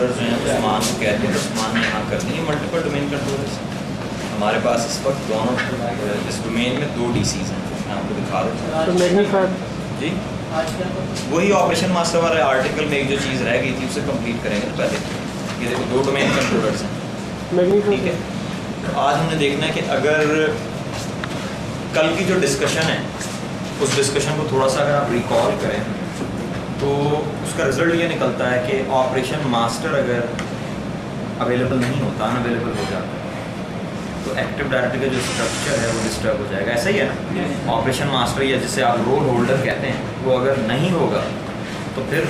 Controller जो हैं उस्मान को कहते हैं, उस्मान ने यहाँ कर दी है मल्टीपल डोमेन कंट्रोलर्स। हमारे पास इस वक्त दोनों इस डोमेन में 2 DCs हैं, मैं आपको दिखा देता हूँ जी। वही ऑपरेशन मास्टर वाले आर्टिकल में एक जो चीज़ रह गई थी उसे कंप्लीट करेंगे ना पहले। ये देखो 2 डोमेन कंट्रोलर्स हैं, ठीक है। तो आज हमने देखना है कि अगर कल की जो डिस्कशन है उस डिस्कशन को थोड़ा सा अगर आप रिकॉल करें तो उसका रिजल्ट ये निकलता है कि ऑपरेशन मास्टर अगर अवेलेबल नहीं होता, अनअवेलेबल हो जाता है तो एक्टिव डायरेक्टरी का जो स्ट्रक्चर है वो डिस्टर्ब हो जाएगा। ऐसा ही है ना, ऑपरेशन मास्टर या जिसे आप रोल होल्डर कहते हैं वो अगर नहीं होगा तो फिर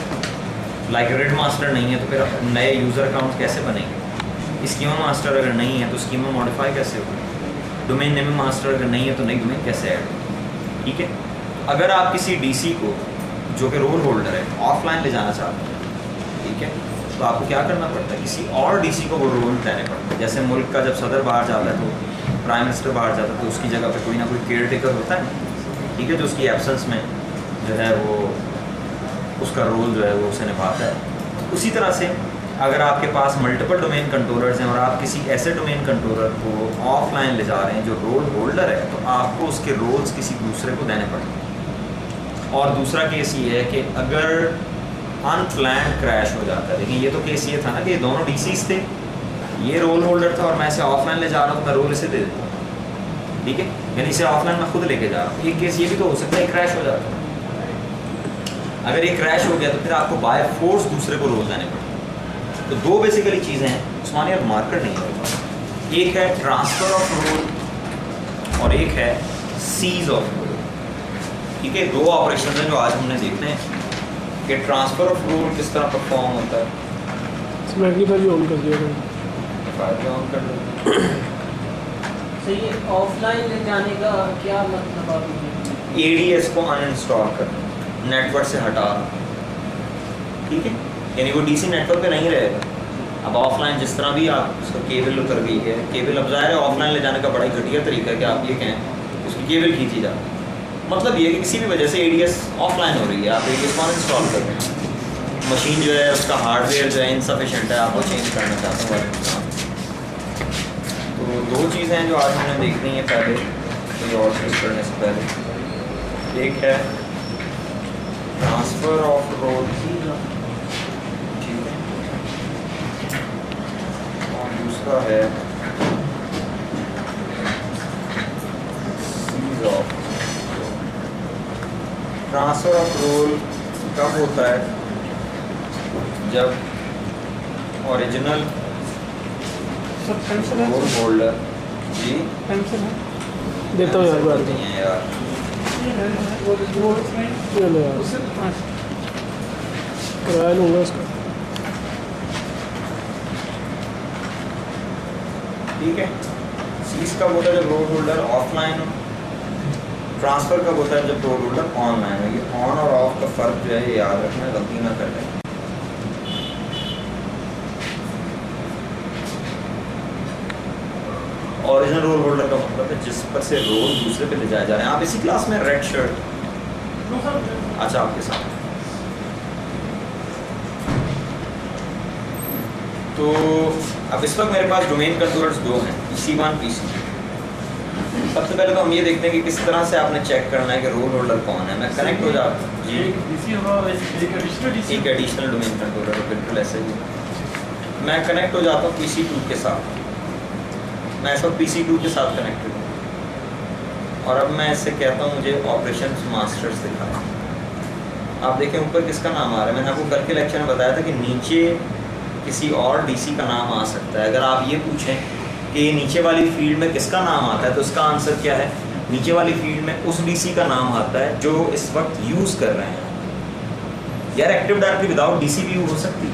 लाइक रेड मास्टर नहीं है तो फिर नए यूज़र अकाउंट कैसे बनेंगे। स्कीमा मास्टर अगर नहीं है तो स्कीमा मॉडिफाई कैसे होगा। डोमेन नेम मास्टर अगर नहीं है तो नई डोमेन कैसे ऐड होगी। ठीक है, अगर आप किसी DC को जो कि रोल होल्डर है ऑफलाइन ले जाना चाहते हैं, ठीक है, तो आपको क्या करना पड़ता है, किसी और DC को वो रोल देने पड़ता है। जैसे मुल्क का जब सदर बाहर जाता है तो प्राइम मिनिस्टर बाहर जाता है तो उसकी जगह पे कोई ना कोई केयर टेकर होता है, ठीक है, जो उसकी एब्सेंस में जो है वो उसका रोल जो है वो उसे निभाता है। उसी तरह से अगर आपके पास मल्टीपल डोमेन कंट्रोलर्स हैं और आप किसी ऐसे डोमेन कंट्रोलर को ऑफलाइन ले जा रहे हैं जो रोल होल्डर है तो आपको उसके रोल्स किसी दूसरे को देने पड़ेंगे। और दूसरा केस ये है कि अगर अनप्लान्ड क्रैश हो जाता है, लेकिन ये तो केस ये था ना कि ये दोनों DCs थे, ये रोल होल्डर था और मैं इसे ऑफलाइन ले जा रहा हूँ तो मैं रोल इसे दे देता हूँ, ठीक है, यानी इसे ऑफलाइन मैं खुद लेके जा रहा हूँ। एक केस ये भी तो हो सकता है क्रैश हो जाता है। अगर ये क्रैश हो गया तो फिर आपको बाय फोर्स दूसरे को रोल देने पड़ेंगे। तो 2 बेसिकली चीज़ें हैं, उस्मान यार मार्कर नहीं है, एक है ट्रांसफ़र ऑफ रोल और एक है सीज ऑफ रोल। ठीक है, 2 ऑपरेशन हैं जो आज हमने देखने हैं कि ट्रांसफ़र ऑफ रोल किस तरह परफॉर्म होता है। मैग्नीफायर भी ऑन कर दिया ऑन कर दो। सही है, ऑफलाइन ले जाने का क्या मतलब आप ADS को अनइंस्टॉल कर नेटवर्क से हटा, ठीक है, यानी वो DC नेटवर्क पे नहीं रहेगा। अब ऑफलाइन जिस तरह भी आप उसका केबल उतर गई है, केबल अब ज़ाहिर है ऑफलाइन ले जाने का बड़ा ही घटिया तरीका है कि आप ये कहें उसकी केबल खींची जाती है। मतलब ये कि किसी भी वजह से ADS ऑफलाइन हो रही है, आप ADS को अनइंस्टॉल कर रहे हैं, मशीन जो है उसका हार्डवेयर जो है इनसफिशेंट है, आप वो चेंज करना चाहते हैं। तो 2 चीज़ें हैं जो आज हमने देखनी है पहले कोई और चीज़ करने से पहले। एक है ट्रांसफ़र ऑफ रोल, ठीक है, और दूसरा है seize of. Transfer of role कब होता है, जब ओरिजिनल रोल होल्डर जी देता हूँ यार नहीं है यार, कराया लूँगा उसका, ठीक है। सीज कब होता है, जब रोल होल्डर ऑफलाइन हो। ट्रांसफ़र कब होता है, जब रोल होल्डर ऑनलाइन हो। ये ऑन और ऑफ का फ़र्क जो है ये याद रखना, गलती ना कर लें। ओरिजिनल रोल होल्डर का मतलब है जिस पर से रोल दूसरे पे ले जाया जा रहे हैं। आप इसी क्लास में रेड शर्ट, अच्छा आपके साथ, तो अब इस वक्त मेरे पास डोमेन कंट्रोलर्स 2 हैं, PC1 PC2। सबसे पहले तो हम ये देखते हैं कि किस तरह से आपने चेक करना है कि रोल होल्डर कौन है। मैं कनेक्ट हो जाता हूँ जी, एक एडिशनल डोमेन कंट्रोलर है, बिल्कुल ऐसे ही। मैं कनेक्ट हो जाता हूँ PC2 के साथ, मैं इस वक्त PC2 के साथ कनेक्टेड हूँ और अब मैं इससे कहता हूँ मुझे ऑपरेशन मास्टर्स दिखाएं। आप देखें ऊपर किसका नाम आ रहा है, मैंने आपको कल के लेक्चर में बताया था कि नीचे किसी और DC का नाम आ सकता है। अगर आप ये पूछें कि नीचे वाली फील्ड में किसका नाम आता है तो इसका आंसर क्या है, नीचे वाली फील्ड में उस DC का नाम आता है जो इस वक्त यूज़ कर रहे हैं। यार active directory without DC view हो सकती है?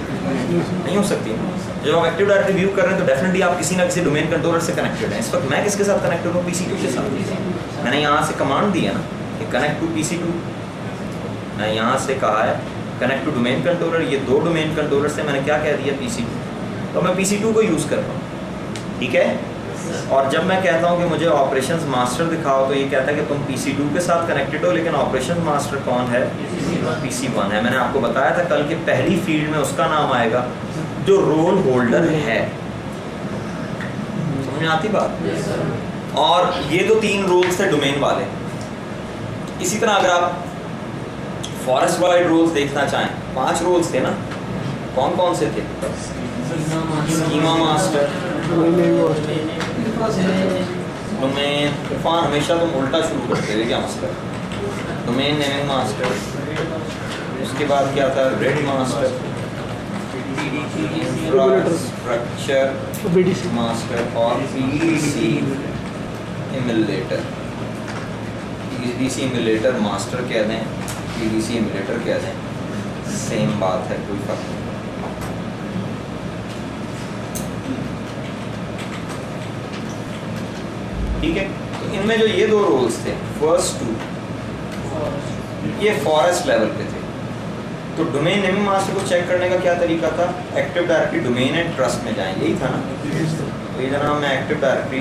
नहीं हो सकती। जब आप एक्टिव डायरेक्टरी व्यू कर रहे हैं तो डेफिनेटली आप किसी ना किसी डोमेन कंट्रोलर से कनेक्टेड हैं। इस वक्त मैं किसके साथ कनेक्टेड हूँ, PC2 के साथ। मैंने यहाँ से कमांड दी है ना कि कनेक्ट टू PC2, मैं यहाँ से कहा है कनेक्ट टू डोमेन कंट्रोलर। ये 2 डोमेन कंट्रोलर से मैंने क्या कह दिया, PC2, तो मैं PC2 को यूज़ कर रहा हूँ, ठीक है। और जब मैं कहता हूँ कि मुझे ऑपरेशंस मास्टर दिखाओ तो ये कहता है कि तुम PC2 के साथ कनेक्टेड हो, लेकिन ऑपरेशन मास्टर कौन है, PC1 है। मैंने आपको बताया था कल के पहली फील्ड में उसका नाम आएगा जो रोल होल्डर है। समझ में आती बात? और ये तो 3 रोल्स थे डोमेन वाले। इसी तरह अगर आप फॉरेस्ट वाइड रोल्स देखना चाहें, 5 रोल्स थे ना, कौन कौन से थे? स्कीमा मास्टर, डोमेन, इरफान हमेशा तुम उल्टा शुरू करते थे, क्या मसला? डोमेन नेमिंग मास्टर, उसके बाद क्या था? ग्रिड मास्टर, इंफ्रास्ट्रक्चर मास्टर और PDC emulator. PDC emulator master कह दें, पीडीसी इमुलेटर कह दें, सेम बात है, कोई फर्क नहीं। ठीक है, तो इनमें जो ये 2 रोल्स थे, फर्स्ट 2 ये फॉरेस्ट लेवल पे थे। तो डोमेन नेमिंग मास्टर को चेक करने का क्या तरीका था? Active directory domain and trust में जाएं, यही था ना। तो ये जनाब मैं active directory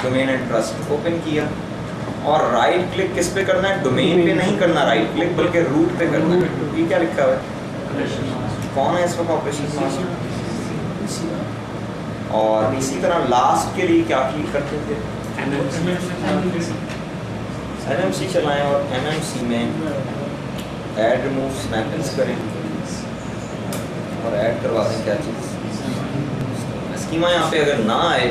domain and trust open किया और राइट क्लिक किस पे करना है? डोमेन पे नहीं करना राइट क्लिक, बल्कि रूट पे करना है। ये क्या लिखा हुआ है? कौन है इस वक्त ऑपरेशन मास्टर? और इसी तरह लास्ट के लिए क्या क्लिक करते थे? एमएमसी चलाएं और एमएमसी में ऐड रिमूव स्नैपिंग्स करें और ऐड करवा दें क्या चीज़। स्कीमा यहाँ पे अगर ना आए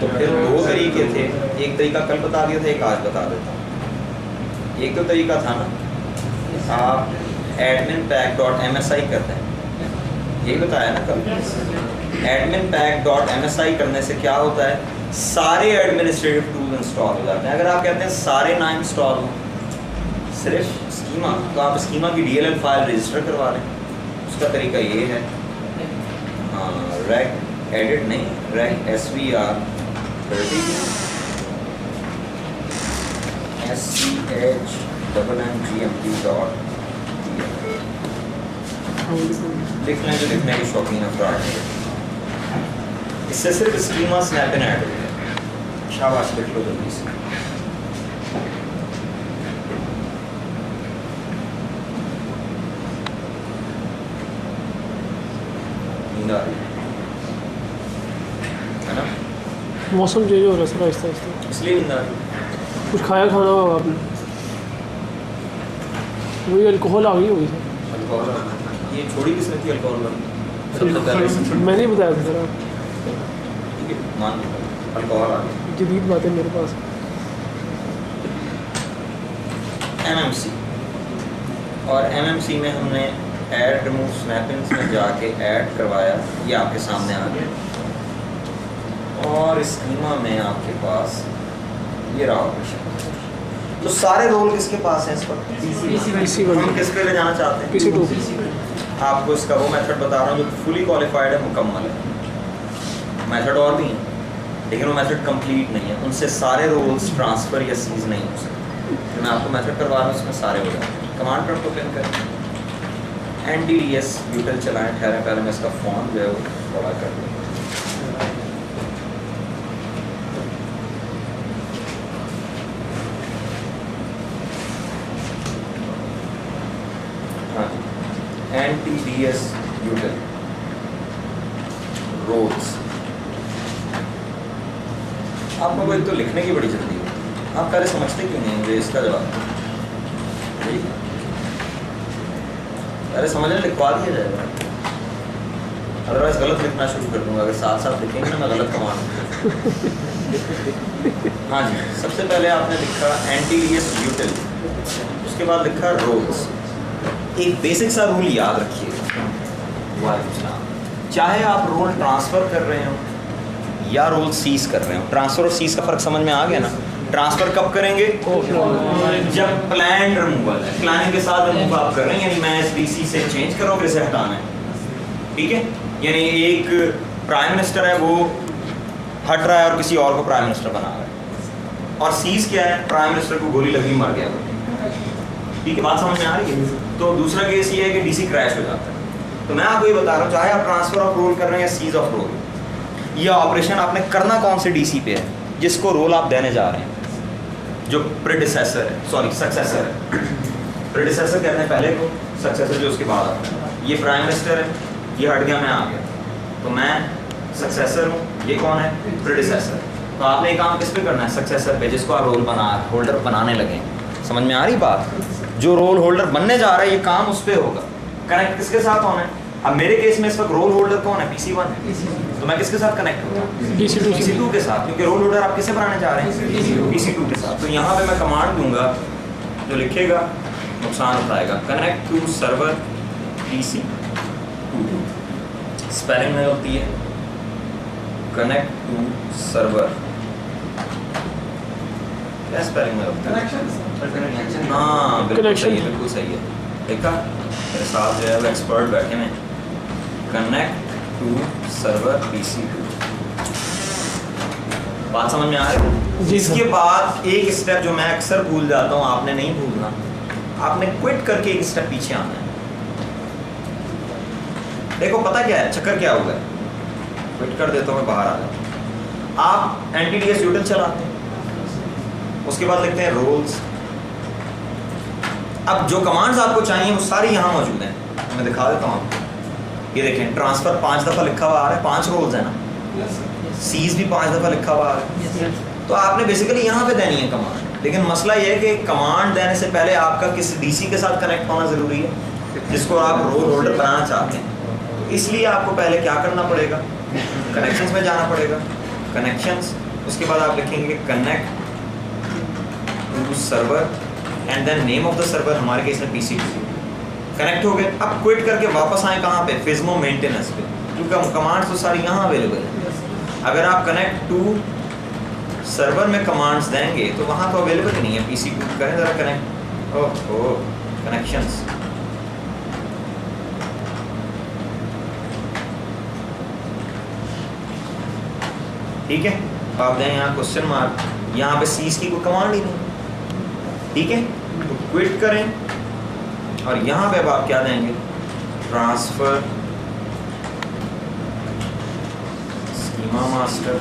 तो फिर 2 तरीके थे। एक तरीका कल बता दिया था, एक आज बता देता हूँ। एक तो तरीका था ना, आप admin pack.msi करते हैं, यही बताया ना कल। admin pack.msi करने से क्या होता है? सारे एडमिनिस्ट्रेटिव टूल इंस्टॉल हो जाते हैं। अगर आप कहते हैं सारे ना इंस्टॉल हो, सिर्फ स्कीमा, तो आप स्कीमा की DLL फाइल रजिस्टर करवा लें। उसका तरीका ये है, rec एडिट नहीं, rec svr 30 schmgmp.tl लिख लें जो लिखने की शौकीन अफराद है। इससे सिर्फ स्कीमा स्नैपिंग ऐड हो गया। शाबाश, लिख लो जल्दी से। नींद आ रही है ना? मौसम चेंज हो रहा है सर आहिस्ता आहिस्ता, इसलिए नींद आ रही है। कुछ खाया खाना होगा आपने? वही अल्कोहल आ गई होगी सर। अल्कोहल ये छोड़ी किसने थी? अल्कोहल सबसे पहले मैंने ही बताया था सर आप। ठीक है, मान अल्कोहल आ गई। जदीद बात है मेरे पास। एमएमसी और एमएमसी में हमने ऐड रिमूव स्नैपिंग्स में जाके ऐड करवाया, ये आपके सामने आ गया। और स्कीमा में आपके पास ये रहा ऑपरेशन। तो सारे रोल किसके पास हैं इस वक्त? हम किस पे ले जाना चाहते हैं? PC2। आपको इसका वो मेथड बता रहा हूँ जो फुली क्वालिफाइड है, मुकम्मल है। मेथड और भी हैं लेकिन वो मेथड कंप्लीट नहीं है, उनसे सारे रोल्स ट्रांसफ़र या सीज नहीं हो सकते। तो मैं आपको मेथड करवा रहा हूँ, उसमें सारे हो जाए। कमांड प्रॉम्प्ट को पिन करें, NDDS यूटिल चलाएं। ठहरें, पहले मैं इसका फॉन्ट जो है वो बड़ा कर दूँ। NDDS util roles. आप लोगों को तो लिखने की बड़ी जल्दी है, आप पहले समझते क्यों नहीं? मुझे इसका जवाब पहले समझने लिखवा दिया जाएगा, अदरवाइज गलत लिखना शुरू कर दूंगा। अगर साथ साथ लिखेंगे ना, मैं गलत कमांड। हाँ जी, सबसे पहले आपने लिखा NDDS यूटिल, उसके बाद लिखा रोल्स। एक बेसिक सा रूल याद रखिएगा, चाहे आप रोल ट्रांसफ़र कर रहे हो या रोल सीज कर रहे हो। ट्रांसफ़र और सीज का फ़र्क समझ में आ गया ना? ट्रांसफ़र कब करेंगे? जब प्लान रिमूवल है, प्लानिंग के साथ रिमूव आप कर रहे हैं, यानी मैं इस DC से चेंज कर रहा हूँ, इसे हटाना है। ठीक है, यानी एक प्राइम मिनिस्टर है, वो हट रहा है और किसी और को प्राइम मिनिस्टर बना रहा है। और सीज क्या है? प्राइम मिनिस्टर को गोली लगी, मर गया। ठीक है, बात समझ में आ रही है? तो दूसरा केस ये है कि DC क्रैश हो जाता है। तो मैं आपको ये बता रहा हूँ, चाहे आप ट्रांसफ़र ऑफ रोल कर रहे हैं या सीज ऑफ रोल, यह ऑपरेशन आपने करना कौन से DC पे है? जिसको रोल आप देने जा रहे हैं, जो प्रेडिसेसर है, सॉरी सक्सेसर है। प्रेडिसेसर कहते हैं पहले को, सक्सेसर जो उसके बाद आता है। ये प्राइम मिनिस्टर है, ये हट गया, मैं आ गया, तो मैं सक्सेसर हूँ, ये कौन है? प्रेडिसेसर। तो आपने ये काम किस पे करना है? सक्सेसर पे, जिसको आप रोल होल्डर बनाने लगे। समझ में आ रही बात? जो रोल होल्डर बनने जा रहा है, ये काम उस पर होगा। कनेक्ट किसके साथ होना है? अब मेरे केस में इस वक्त रोल होल्डर कौन है? PC1 है, तो मैं किसके साथ कनेक्ट होगा? PC2 के साथ, क्योंकि रोल होल्डर आप किसे बनाने जा रहे हैं? PC2 के साथ। तो यहाँ पे मैं कमांड दूंगा, जो लिखेगा नुकसान उठाएगा, connect to server PC2। Spelling में होती है कनेक्ट टू सर्वर, क्या स्पेलिंग में होता है? कनेक्शन। हाँ बिल्कुल सही है, बिल्कुल सही है। देखा, मेरे साथ जो है वो एक्सपर्ट बैठे हैं। Connect to server PC2। बात समझ में आ रही है? जी इसके बाद एक स्टेप जो मैं अक्सर भूल जाता हूँ, आपने नहीं भूलना, आपने क्विट करके एक स्टेप पीछे आना है। देखो पता क्या है, चक्कर क्या होगा, क्विट कर देता हूँ मैं, बाहर आ जाता। आप NTDS यूटिल चलाते हैं, उसके बाद लिखते हैं रोल्स। अब जो कमांड्स आपको चाहिए वो सारी यहाँ मौजूद हैं, मैं दिखा देता हूँ आपको। ये देखें, ट्रांसफर 5 दफ़ा लिखा हुआ आ रहा है, 5 रोल्स है ना, सीज भी 5 दफ़ा लिखा हुआ आ रहा है। तो आपने बेसिकली यहाँ पे देनी है कमांड, लेकिन मसला ये है कि कमांड देने से पहले आपका किसी DC के साथ कनेक्ट होना ज़रूरी है, जिसको आप रोल होल्डर बनाना चाहते हैं। तो इसलिए आपको पहले क्या करना पड़ेगा? कनेक्शंस में जाना पड़ेगा, कनेक्शंस, उसके बाद आप लिखेंगे connect to server and then name of the server, हमारे केस में PC2। कनेक्ट हो गए, अब क्विट करके वापस आए कहाँ पे? फिज्मो मेंटेनेंस पे, क्योंकि कमांड्स तो सारी यहाँ अवेलेबल है। अगर आप कनेक्ट टू सर्वर में कमांड्स देंगे तो वहाँ तो अवेलेबल ही नहीं है। PC2 करें ज़रा कनेक्ट, ओहो कनेक्शंस, ठीक है। आप दें यहाँ क्वेश्चन मार्क, यहाँ पे सीज की कोई कमांड ही नहीं, ठीक है। तो क्विट करें और यहाँ पे अब आप क्या देंगे? Transfer schema master.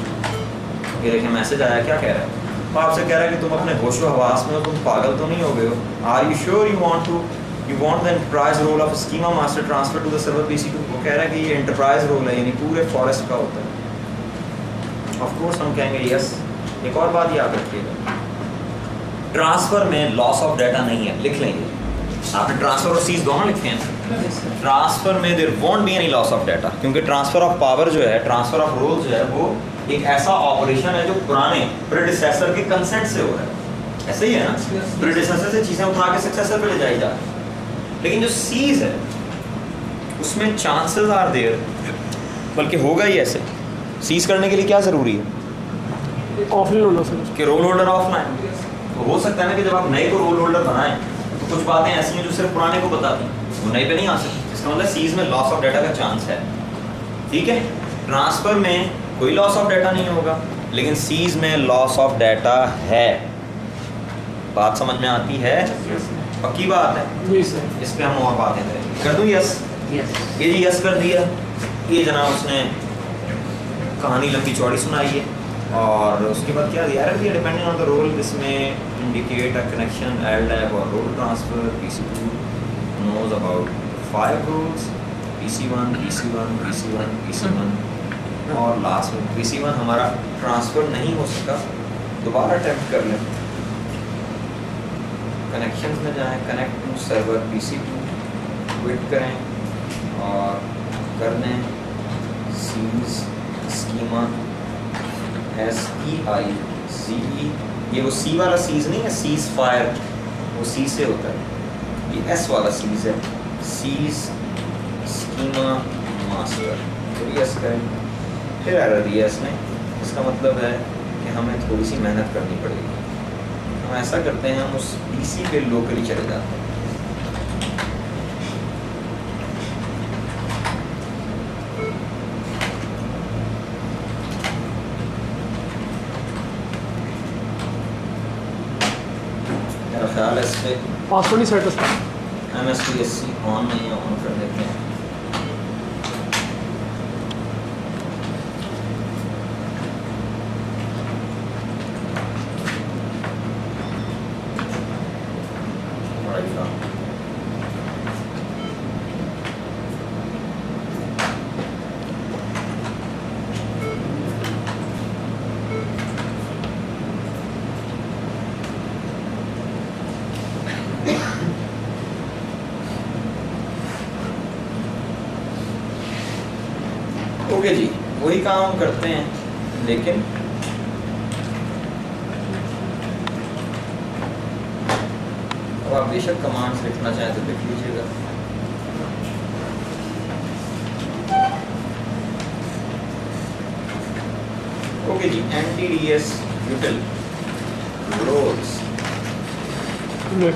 ये देखें मैसेज आया, क्या कह रहा है? तो आपसे कह रहा है कि तुम अपने होशो हवास में हो, तुम पागल तो नहीं हो गए हो? Are you sure you want the enterprise role of schema master transfer to the server PC2। वो कह रहा है कि ये एंटरप्राइज रोल है, यानी पूरे फॉरेस्ट का होता है। ऑफ कोर्स हम कहेंगे यस। एक और बात याद रखिएगा, ट्रांसफर में लॉस ऑफ डाटा नहीं है, लिख लेंगे। आपने ट्रांसफर और सीज दोनों लिखे हैं। ट्रांसफर में there won't be any loss of data, क्योंकि ट्रांसफर ऑफ पावर जो है, ट्रांसफर ऑफ रोल जो है, वो एक ऐसा ऑपरेशन है जो पुराने प्रेडिसेसर के कंसेंट से हो रहा है। ऐसे ही है ना, प्रेडिसेसर से चीज़ें उठा के सक्सेसर पे ले जाई जा रही है। लेकिन जो सीज है उसमें चांसेस आर देयर, बल्कि होगा ही ऐसे। सीज करने के लिए क्या ज़रूरी है? ऑफलाइन होना सर, कि रोल होल्डर ऑफलाइन। तो हो सकता है ना कि जब आप नए को रोल होल्डर बनाएं तो कुछ बातें ऐसी हैं जो सिर्फ पुराने को बताती हैं, वो नए पे नहीं आ सकती। इसका मतलब सीज में लॉस ऑफ डाटा का चांस है, ठीक है। ट्रांसफर में कोई लॉस ऑफ डाटा नहीं होगा, लेकिन सीज में लॉस ऑफ डाटा है। बात समझ में आती है? पक्की बात है? जी सर। इस पर हम और बातें करेंगे। कर दूँ यस? ये जी यस कर दिया। ये जनाब उसने कहानी लंबी चौड़ी सुनाई है, और उसके बाद क्या दिया है? डिपेंडिंग ऑन द रोल, इसमें इंडिकेट अ कनेक्शन LDAP और role transfer. PC2 knows about 5 roles, PC1, और लास्ट में PC1 हमारा ट्रांसफर नहीं हो सका, दोबारा अटेम्प्ट कर लें। कनेक्शंस में जाएं, connect to server PC2, quit करें और कर दें सीज स्कीमा SEICE। ये वो सी वाला सीज नहीं है, सीज फायर, वो सी से होता है। ये S वाला सीज है, सीज स्कीमा मास्टर। तो यस करें, फिर एरर दिया इसने। इसका मतलब है कि हमें थोड़ी सी मेहनत करनी पड़ेगी। हम ऐसा करते हैं, हम उस PC पे लोकली चले जाते हैं। ख्याल है इस पर पासवर्ड ही सेट है सर। MSPSC ऑन नहीं है, ऑन कर देते हैं। ओके जी, वही काम हम करते हैं, लेकिन अब आप बेशक कमांड्स लिखना चाहें तो लिख लीजिएगा। ओके जी, NTDS util roles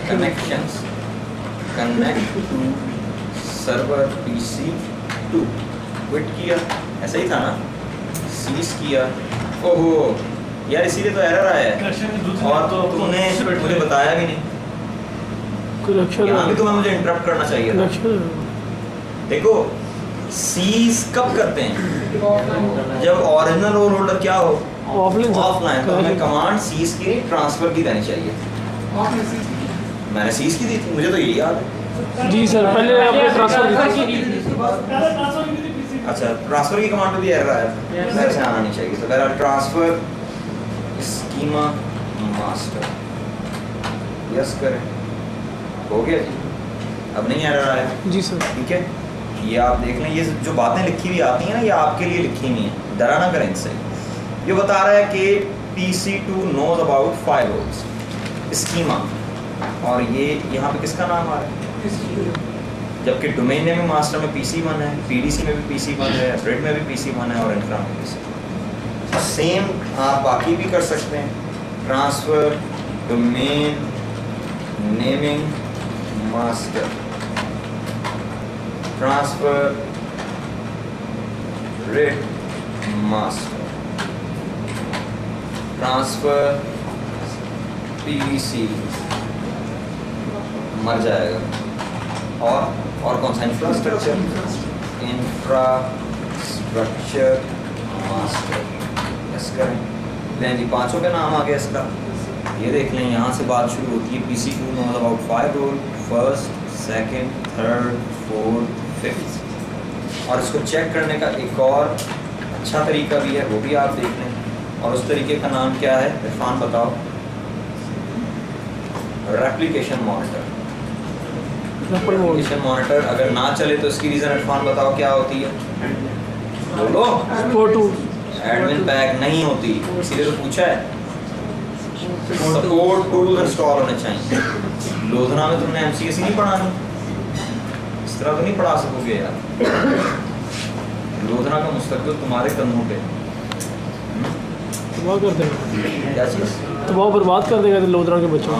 connections connect to server PC2 quit किया, ऐसा ही था ना, सीज किया। ओहो यार, इसीलिए तो एरर आया है और तो तुमने मुझे बताया भी नहीं। यहाँ भी तुम्हें मुझे इंटरप्ट करना चाहिए था। देखो सीज कब करते हैं, जब ओरिजिनल रोल होल्डर क्या हो, ऑफलाइन, तो हमें कमांड सीज की ट्रांसफर की देनी चाहिए। मैंने सीज की दी थी, मुझे तो यही याद है। जी सर, पहले आपने ट्रांसफर की थी। अच्छा, ट्रांसफर की कमांड में भी एरर आया था, मेरे से आना नहीं चाहिए। तो पहला ट्रांसफर स्कीमा मास्टर, यस करें, हो गया जी, अब नहीं एरर आया। जी सर। ठीक है, ये आप देख लें, ये जो बातें लिखी हुई आती हैं ना, ये आपके लिए लिखी हुई है, डरा ना करें इनसे। ये बता रहा है कि PC2 knows about 5 roles schema, और ये यहाँ पे किसका नाम आ रहा है, जबकि डोमेन नेम में मास्टर में PC1 है, PDC में भी PC1 है, रेड में भी PC1 है और इंफ्रा में PC1। सेम आप बाकी भी कर सकते हैं, transfer domain naming master, transfer red master, transfer PDC, मर जाएगा। और कौन सा, इंफ्रास्ट्रक्चर मास्टर, यस करें। लें जी, पांचों के नाम आ गया इसका। ये देख लें, यहाँ से बात शुरू होती है। PC2 knows about 5 roles, first, second, third, fourth, fifth. और इसको चेक करने का एक और अच्छा तरीका भी है, वो भी आप देख लें। और उस तरीके का नाम क्या है, इरफान बताओ। Replication monitor. रेप्लिकेशन मॉनिटर अगर ना चले तो इसकी रीज़न इरफान बताओ क्या होती है, बोलो। एडमिन पैक नहीं होती, इसीलिए तो पूछा है। सपोर्ट टूल इंस्टॉल होने चाहिए। लोधना में तुमने MCS नहीं पढ़ानी, इस तरह तो नहीं पढ़ा सकोगे यार। लोधना का मुस्तकबिल तुम्हारे कंधों पे। तबाह कर देगा, क्या चीज़ तबाह बर्बाद कर देगा लोधना के बच्चों,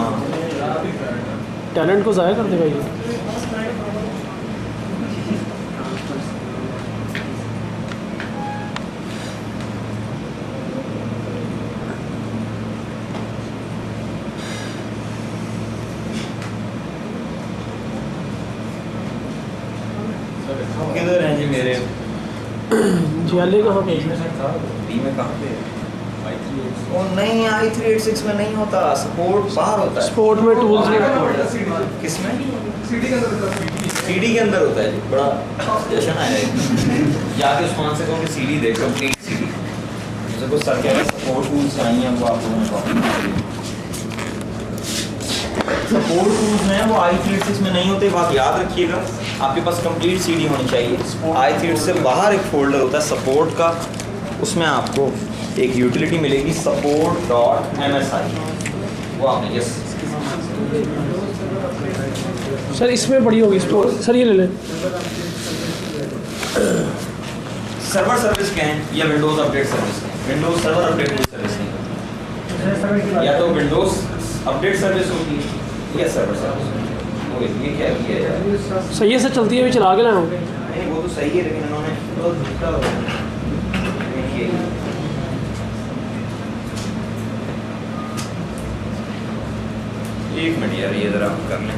टैलेंट को ज़ाया कर देगा ये। किधर हैं जी मेरे जियाले कहाँ पे, डी में कहाँ पे? ओ नहीं, i386 में नहीं होता, सपोर्ट बाहर होता है। स्पोर्ट में टूल्स में, किसमें? CD के अंदर होता है जी। बड़ा जश्न आया है, जाके उस्मान से कहो कि CD देख, कंप्लीट CD। मुझे कुछ सर क्या सपोर्ट टूल्स चाहिए, वो आप लोगों ने कॉपी। सपोर्ट टूल्स में वो i386 में नहीं होते, बात याद रखिएगा। आपके पास कंप्लीट CD होनी चाहिए। i386 से बाहर एक फोल्डर होता है सपोर्ट का, उसमें आपको एक यूटिलिटी मिलेगी support.msi, वो आपने यस। सर इसमें बड़ी होगी स्पोर्ट, सर ये ले लें। सर्वर सर्विस क्या है, या विंडोज अपडेट सर्विस है। विंडोज सर्वर अपडेट कोई सर्विस नहीं, या तो विंडोज अपडेट सर्विस होती है या सर्वर सर्विस। ये क्या किया यार, सही से चलती है, भी चला के लाया हूँ। नहीं वो तो सही है, लेकिन इन्होंने एक मिनट यार, ये जरा कर लें।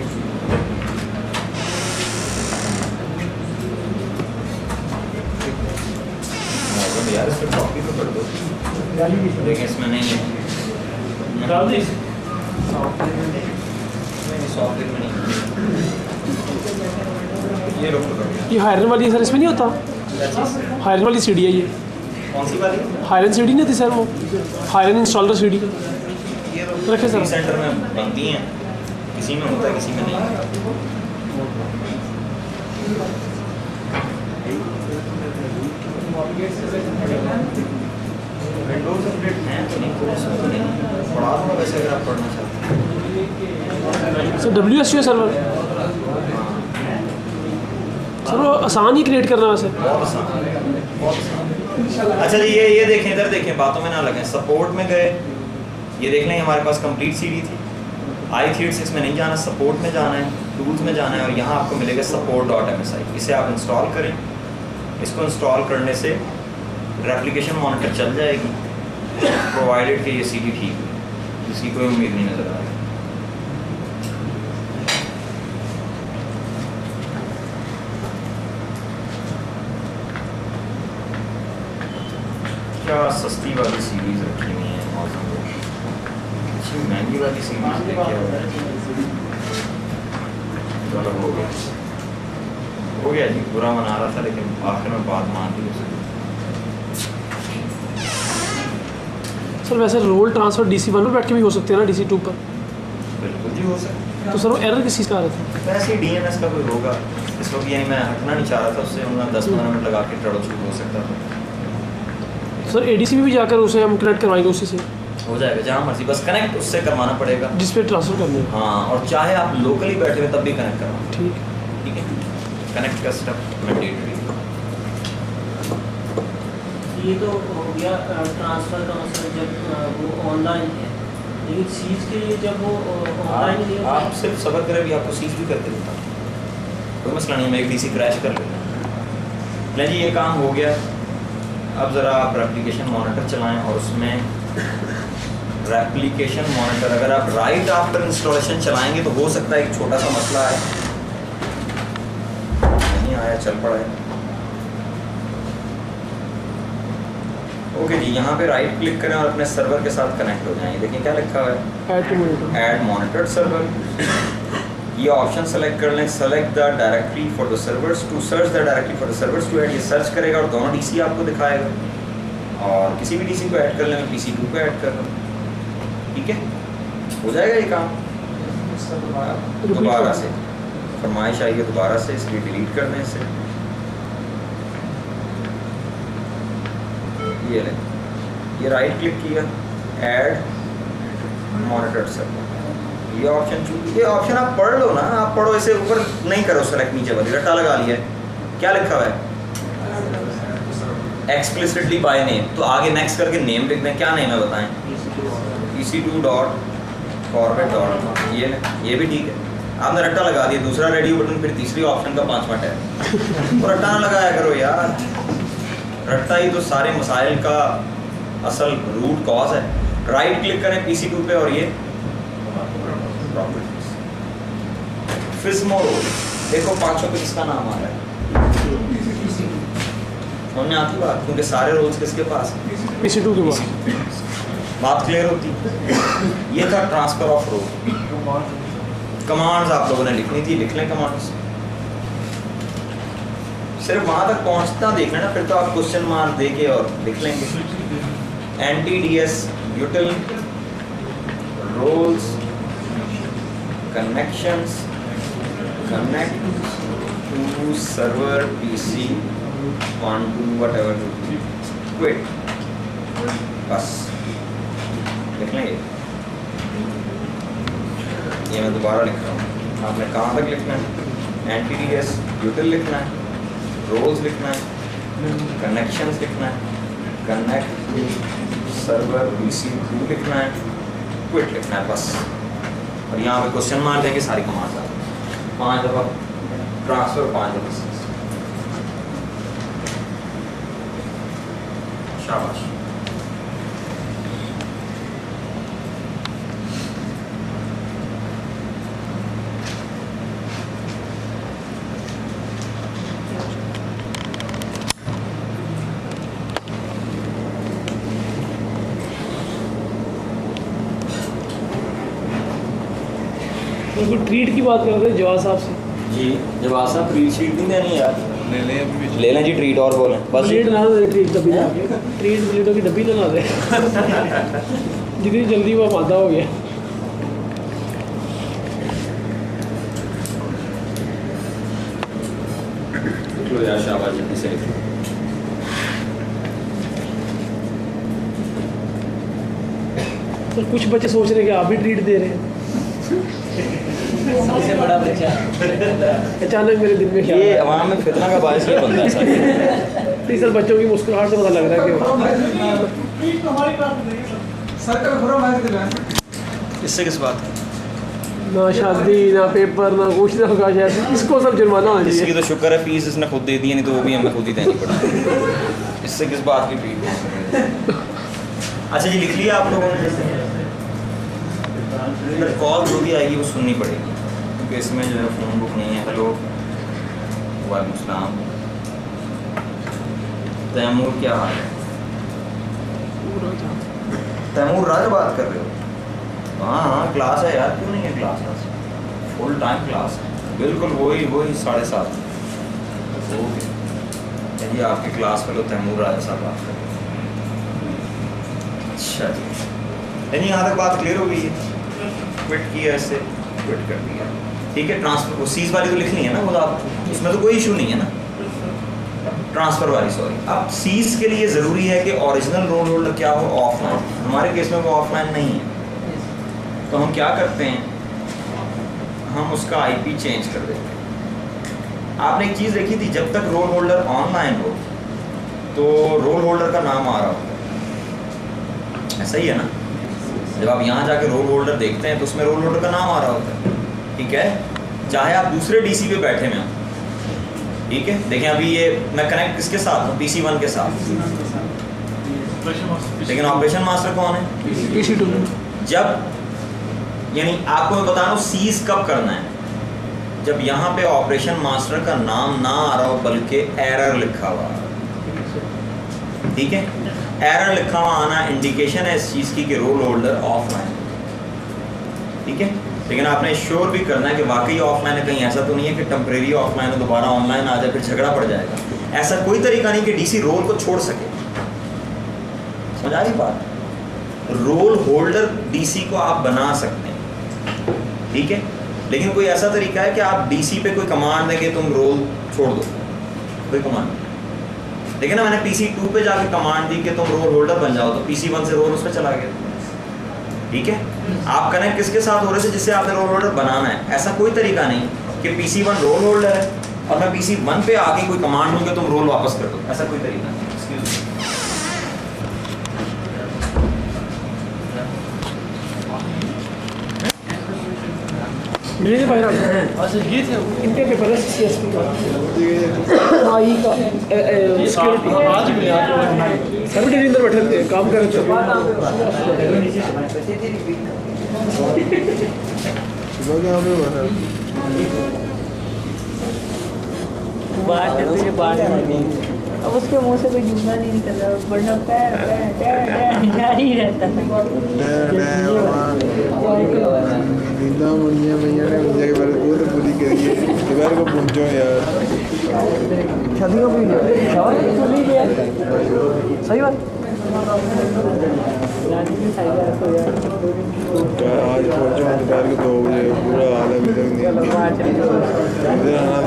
यार इस पर कॉपी तो कर दो, देखें इसमें नहीं है, सॉफ्टवेयर में नहीं। ये रोक, ये हायरन वाली है सर, इसमें नहीं होता। हायरन वाली CD है ये। कौन सी वाली? हायरन CD नहीं थी सर, वो हायरन इंस्टॉलर CD। रखे सर, सेंटर में बनती हैं, किसी में होता है किसी में नहीं। विंडोज अपडेट हैं तो नहीं, कोर्स में तो नहीं पढ़ा दूँगा वैसे अगर आप पढ़ना चाहते हैं। सर WSU सर्वर सर वो आसान ही क्रिएट करना वैसे। बहुत आसान, बहुत आसान। अच्छा जी, ये देखें, इधर देखें, बातों में ना लगें। सपोर्ट में गए, ये देख लें हमारे पास कंप्लीट सीडी थी। i386 में नहीं जाना, सपोर्ट में जाना है, टूल्स में जाना है और यहाँ आपको मिलेगा support.msi। इसे आप इंस्टॉल करें। इसको इंस्टॉल करने से रेप्लिकेशन मॉनिटर चल जाएगी, प्रोवाइडेड कि ये सीडी ठीक है। इसकी कोई उम्मीद नहीं नज़र आ रही। क्या सस्ती वाली सीरीज रखी हुई है Amazon में, अच्छी महंगी वाली सीरीज लेके आओ। चलो हो गया जी, बुरा मना रहा था लेकिन आखिर में बात मान ली उसने। सर वैसे रोल ट्रांसफ़र DC1 पर बैठ के भी हो सकते हैं ना, DC2 पर? बिल्कुल जी हो सकता है। तो सर वो एरर किस चीज़ का आ रहा था? वैसे ही DNS का कोई होगा इस वक्त, यानी मैं हटना नहीं चाह रहा था उससे, मैं 10-15 मिनट लगा के ट्रबल शूट हो सकता था। सर ADC में भी जाकर उसे हम कनेक्ट करवाएंगे उसी से? हो जाएगा जहाँ मर्जी, बस कनेक्ट उससे करवाना पड़ेगा जिस पे ट्रांसफ़र करने हैं। हाँ, और चाहे आप लोकली बैठे हुए तब भी कनेक्ट करवाना। ठीक ठीक है, कनेक्ट का स्टेप मैंडेटरी। ये तो हो गया ट्रांसफ़र का मसला जब वो ऑनलाइन है, लेकिन सीज के लिए जब वो ऑनलाइन नहीं होता आप सिर्फ सब्र करें, भी आपको सीज भी करके देता हूँ, कोई मसला नहीं। मैं एक DC क्रैश कर लेता हूँ। नहीं जी, ये काम हो गया। अब ज़रा आप रेप्लिकेशन मॉनिटर चलाएं और उसमें रेप्लिकेशन मॉनिटर अगर आप राइट आफ्टर इंस्टॉलेशन चलाएंगे तो हो सकता है एक छोटा सा मसला है, नहीं आया, चल पड़ा है। ओके जी, यहाँ पे राइट क्लिक करें और अपने सर्वर के साथ कनेक्ट हो जाएंगे। देखिए क्या लिखा हुआ है, ऐड मॉनिटर्ड सर्वर। ये ऑप्शन सेलेक्ट कर लें, select the directory for the servers to search the directory for the servers to add. ये सर्च करेगा और दोनों DC आपको दिखाएगा, और किसी भी DC को ऐड कर लें, मैं PC2 को ऐड कर रहा हूँ। ठीक है, हो जाएगा ये काम। दोबारा से फरमाइश आई है, दोबारा से इसलिए डिलीट कर दें इसे। ये लें, ये राइट क्लिक किया, ऐड मॉनिटर्ड सर्वर, ये ऑप्शन चूज। ये ऑप्शन आप पढ़ लो ना, आप पढ़ो, इसे ऊपर नहीं करो सेलेक्ट, नीचे वाली रट्टा लगा लिया है। क्या लिखा हुआ है, एक्सप्लिसिटली बाय नेम, तो आगे नेक्स्ट करके नेम लिख दें। क्या नेम है बताएं, pc2.forward. ये भी ठीक है। आपने रट्टा लगा दिया, दूसरा रेडियो बटन, फिर तीसरी ऑप्शन का 5वां टैब। तो रट्टा ना लगाया करो यार, रट्टा ही तो सारे मसाइल का असल रूट कॉज है। राइट क्लिक करें PC2 पे और ये प्रॉपर्टीज, फिस्मो रोल, देखो 500 पे किसका नाम आ रहा है, समझ में आती बात, क्योंकि सारे रोल्स किसके पास हैं, PC2 के पास। बात क्लियर होती। ये था ट्रांसफर ऑफ रोल। कमांड्स आप लोगों ने लिखनी थी, लिख लें कमांड्स। सिर्फ वहाँ तक पहुँचता देख लेना, फिर तो आप क्वेश्चन मार्क दे के और लिख लेंगे। NTDS util roles connections connect to server PC1 to whatever quit, बस लिख लेंगे। ये मैं दोबारा लिख रहा हूँ, आपने कहाँ तक लिखना है, NTDS util लिखना है, रोल्स लिखना है, कनेक्शंस लिखना है, कनेक्ट टू सर्वर PC2 लिखना है, क्विट लिखना है, बस। और यहाँ पे क्वेश्चन मार देंगे, सारी कमांड आ 5 दफ़ा ट्रांसफर, 5 दफ़ा शाबाश। बिल्कुल ट्रीट की बात कर रहे थे जवाब साहब से जी। जवाब साहब ट्रीट शीट नहीं देनी यार, ले लें जी ट्रीट, और बोलें बस। ट्रीट ना दे, ट्रीट डब्बी ला के, ट्रीट प्लेटों की डब्बी ना दे। जितनी जल्दी वो वादा हो गया। यार शाबाश, जल्दी से लिखो। तो कुछ बच्चे सोच रहे हैं कि आप भी ट्रीट दे रहे हैं। सबसे बड़ा बच्चा अचानक मेरे दिल में ये ख्याल अवाम में फितना का बायस ये बनता है सर। नहीं सर, बच्चों की मुस्कुराहट से पता लग रहा है कि इससे किस बात है? ना शादी ना पेपर ना कुछ ना होगा शायद, इसको सब जुर्माना होना इसकी चाहिए। तो शुक्र है फीस इसने खुद दे दी है, नहीं तो वो भी हमें खुद ही देनी पड़ती। इससे किस बात की फीस? अच्छा जी, लिख लिया आप लोगों ने? जैसे कॉल जो भी आएगी वो सुननी पड़ेगी, क्योंकि इसमें जो है फ़ोन बुक नहीं है। हेलो, वालेकुम सलाम। तैमूर, क्या हाल है? तैमूर राज बात कर रहे हो? हाँ हाँ, क्लास है यार, क्यों नहीं है क्लास? आज फुल टाइम क्लास है, बिल्कुल वही 7:30। ओके जी, आपके क्लास फेलो तैमूर राज साहब बात कर रहे हैं। अच्छा जी, यानी यहाँ तक बात क्लियर हो गई है? क्विट किया, ऐसे क्विट कर दिया, ठीक है। ट्रांसफर वो सीज वाली तो लिखनी है ना, वो आप उसमें तो कोई इशू नहीं है ना, ट्रांसफ़र वाली सॉरी। अब सीज के लिए ज़रूरी है कि ओरिजिनल रोल होल्डर क्या हो, ऑफलाइन। हमारे केस में वो ऑफलाइन नहीं है, तो हम क्या करते हैं, हम उसका आईपी चेंज कर देते हैं। आपने एक चीज़ देखी थी, जब तक रोल होल्डर ऑनलाइन हो तो रोल होल्डर का नाम आ रहा होता है, ऐसा ही है ना? जब आप यहाँ जाके रोल होल्डर देखते हैं तो उसमें रोल होल्डर का नाम आ रहा होता है, ठीक है। चाहे आप दूसरे डीसी पे बैठे में हो, ठीक है। देखें अभी ये मैं कनेक्ट किसके साथ हूँ? PC1 के साथ, लेकिन ऑपरेशन मास्टर कौन है? PC2। जब यानी आपको मैं बता रहा हूँ सीज कब करना है, जब यहाँ पे ऑपरेशन मास्टर का नाम ना आ रहा हो बल्कि एरर लिखा हुआ, ठीक है। एरर लिखा हुआ आना इंडिकेशन है इस चीज़ की कि रोल होल्डर ऑफलाइन, ठीक है। लेकिन आपने श्योर भी करना है कि वाकई ऑफलाइन है, कहीं ऐसा तो नहीं है कि टेम्परेरी ऑफलाइन है दोबारा ऑनलाइन आ जाए फिर झगड़ा पड़ जाएगा। ऐसा कोई तरीका नहीं कि डीसी रोल को छोड़ सके, समझ आ रही बात? रोल होल्डर डीसी को आप बना सकते हैं, ठीक है। लेकिन कोई ऐसा तरीका है कि आप डीसी पे कोई कमांड दें कि तुम रोल छोड़ दो, कोई कमांड। लेकिन ना मैंने PC2 पे जाके कमांड दी कि तुम रोल होल्डर बन जाओ, तो PC1 से रोल उस पर चला गया, ठीक है। आप कनेक्ट किसके साथ हो रहे थे? जिससे आपने रोल होल्डर बनाना है। ऐसा कोई तरीका नहीं कि PC1 रोल होल्डर है और मैं PC1 पे आके कोई कमांड दूँ कि तुम रोल वापस कर दो, ऐसा कोई तरीका नहीं। एक्सक्यूज मी, मेरे भाई ये थे इनके पेपर है CSP का, आई का सिक्योरिटी। आज मिले सर भी अंदर बैठे थे, काम कर रहे थे। बात करते बात अब उसके मुंह से कोई जुमला नहीं निकल रहा, वरना पैर जारी रहता है। नींदा मुड़िया भैया ने मुझे बारे को तो पूरी करिए, दोबारा को पहुंचो यार। शादी का भी शावर नहीं दिया, सही बात। आज पहुंचो दोपहर को 2 बजे, पूरा हाल है अभी तक नींद की। इधर आना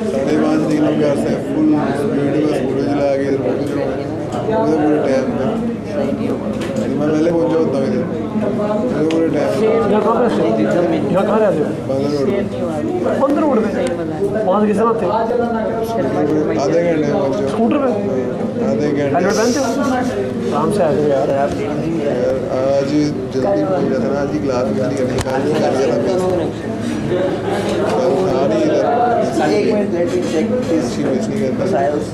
5:30 निकलो घर से, फुल स्पीड में सूरज जला के इधर पहुंचो, उधर पूरे टाइम पे मैं पहले पहुंचा होता हूँ इधर पूरे टाइम। यहाँ कहाँ रहते हो? बंदर रोड में वहाँ से किस तरह थे? आधे घंटे में पहुंचो, स्कूटर पे आधे घंटे। हेलमेट पहनते हो? आराम से आ जाओ यार। यार आज जल्दी पहुंच जाता ना, आज ही क्लास में नहीं करनी, कल नहीं कर दिया था कल था नहीं इधर, इसकी मिस नहीं करता आज।